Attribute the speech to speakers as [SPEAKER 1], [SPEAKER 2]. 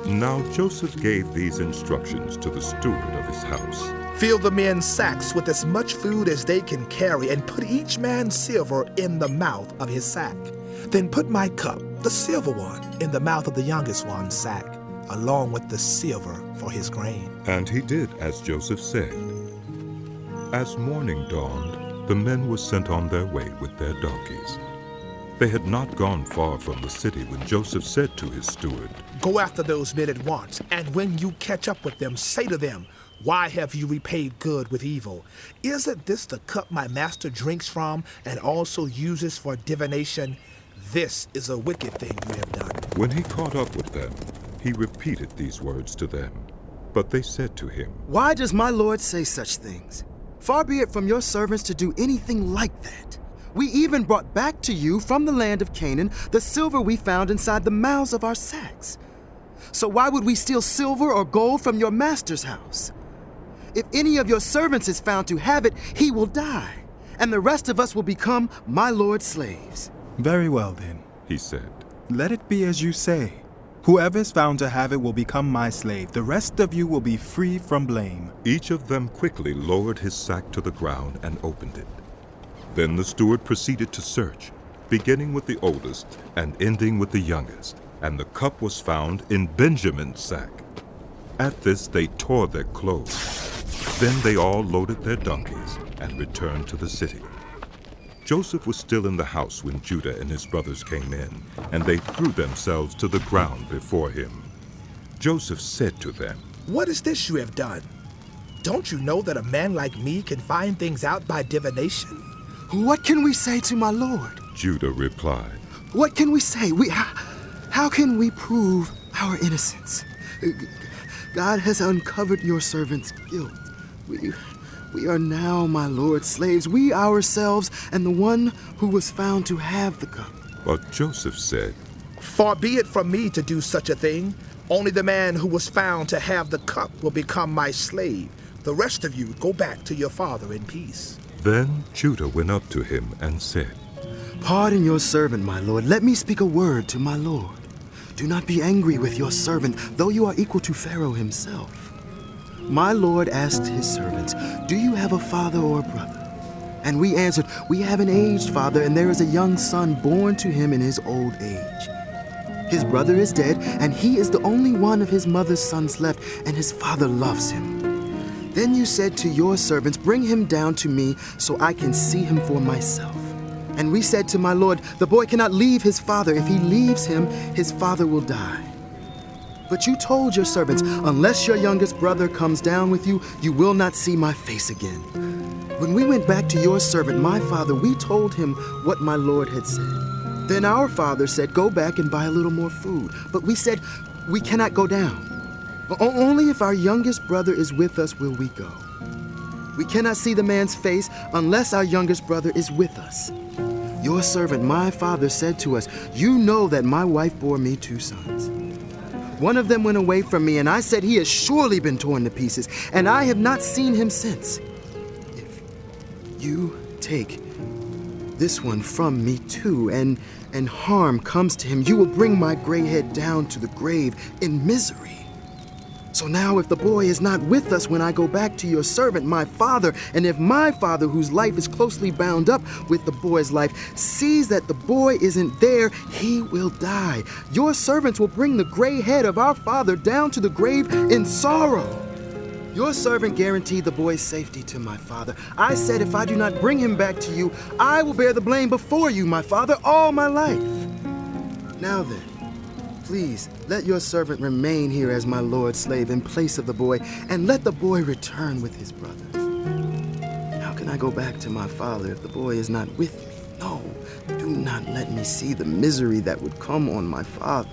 [SPEAKER 1] Now Joseph gave these instructions to the steward of his house.
[SPEAKER 2] Fill the men's sacks with as much food as they can carry, and put each man's silver in the mouth of his sack. Then put my cup, the silver one, in the mouth of the youngest one's sack, along with the silver for his grain.
[SPEAKER 1] And he did as Joseph said. As morning dawned, the men were sent on their way with their donkeys. They had not gone far from the city when Joseph said to his steward,
[SPEAKER 2] Go after those men at once, and when you catch up with them, say to them, Why have you repaid good with evil? Isn't this the cup my master drinks from and also uses for divination? This is a wicked thing you have done.
[SPEAKER 1] When he caught up with them, he repeated these words to them. But they said to him,
[SPEAKER 3] Why does my lord say such things? Far be it from your servants to do anything like that. We even brought back to you from the land of Canaan the silver we found inside the mouths of our sacks. So why would we steal silver or gold from your master's house? If any of your servants is found to have it, he will die, and the rest of us will become my lord's slaves.
[SPEAKER 4] Very well then,
[SPEAKER 1] he said.
[SPEAKER 4] Let it be as you say. Whoever is found to have it will become my slave. The rest of you will be free from blame.
[SPEAKER 1] Each of them quickly lowered his sack to the ground and opened it. Then the steward proceeded to search, beginning with the oldest and ending with the youngest, and the cup was found in Benjamin's sack. At this they tore their clothes. Then they all loaded their donkeys and returned to the city. Joseph was still in the house when Judah and his brothers came in, and they threw themselves to the ground before him. Joseph said to them,
[SPEAKER 2] What is this you have done? Don't you know that a man like me can find things out by divination?
[SPEAKER 3] What can we say to my lord?
[SPEAKER 1] Judah replied,
[SPEAKER 3] What can we say? How can we prove our innocence? God has uncovered your servant's guilt. We are now my lord's slaves, we ourselves, and the one who was found to have the cup.
[SPEAKER 1] But Joseph said,
[SPEAKER 2] Far be it from me to do such a thing. Only the man who was found to have the cup will become my slave. The rest of you go back to your father in peace.
[SPEAKER 1] Then Judah went up to him and said,
[SPEAKER 3] Pardon your servant, my lord. Let me speak a word to my lord. Do not be angry with your servant, though you are equal to Pharaoh himself. My lord asked his servants, Do you have a father or a brother? And we answered, We have an aged father, and there is a young son born to him in his old age. His brother is dead, and he is the only one of his mother's sons left, and his father loves him. Then you said to your servants, Bring him down to me, so I can see him for myself. And we said to my lord, The boy cannot leave his father. If he leaves him, his father will die. But you told your servants, Unless your youngest brother comes down with you, you will not see my face again. When we went back to your servant, my father, we told him what my lord had said. Then our father said, Go back and buy a little more food. But we said, We cannot go down. Only if our youngest brother is with us will we go. We cannot see the man's face unless our youngest brother is with us. Your servant, my father, said to us, You know that my wife bore me 2 sons. One of them went away from me, and I said, He has surely been torn to pieces, and I have not seen him since. If you take this one from me too, and harm comes to him, you will bring my gray head down to the grave in misery. So now if the boy is not with us when I go back to your servant, my father, and if my father, whose life is closely bound up with the boy's life, sees that the boy isn't there, he will die. Your servants will bring the gray head of our father down to the grave in sorrow. Your servant guaranteed the boy's safety to my father. I said, if I do not bring him back to you, I will bear the blame before you, my father, all my life. Now then, please, let your servant remain here as my lord's slave in place of the boy, and let the boy return with his brothers. How can I go back to my father if the boy is not with me? No, do not let me see the misery that would come on my father.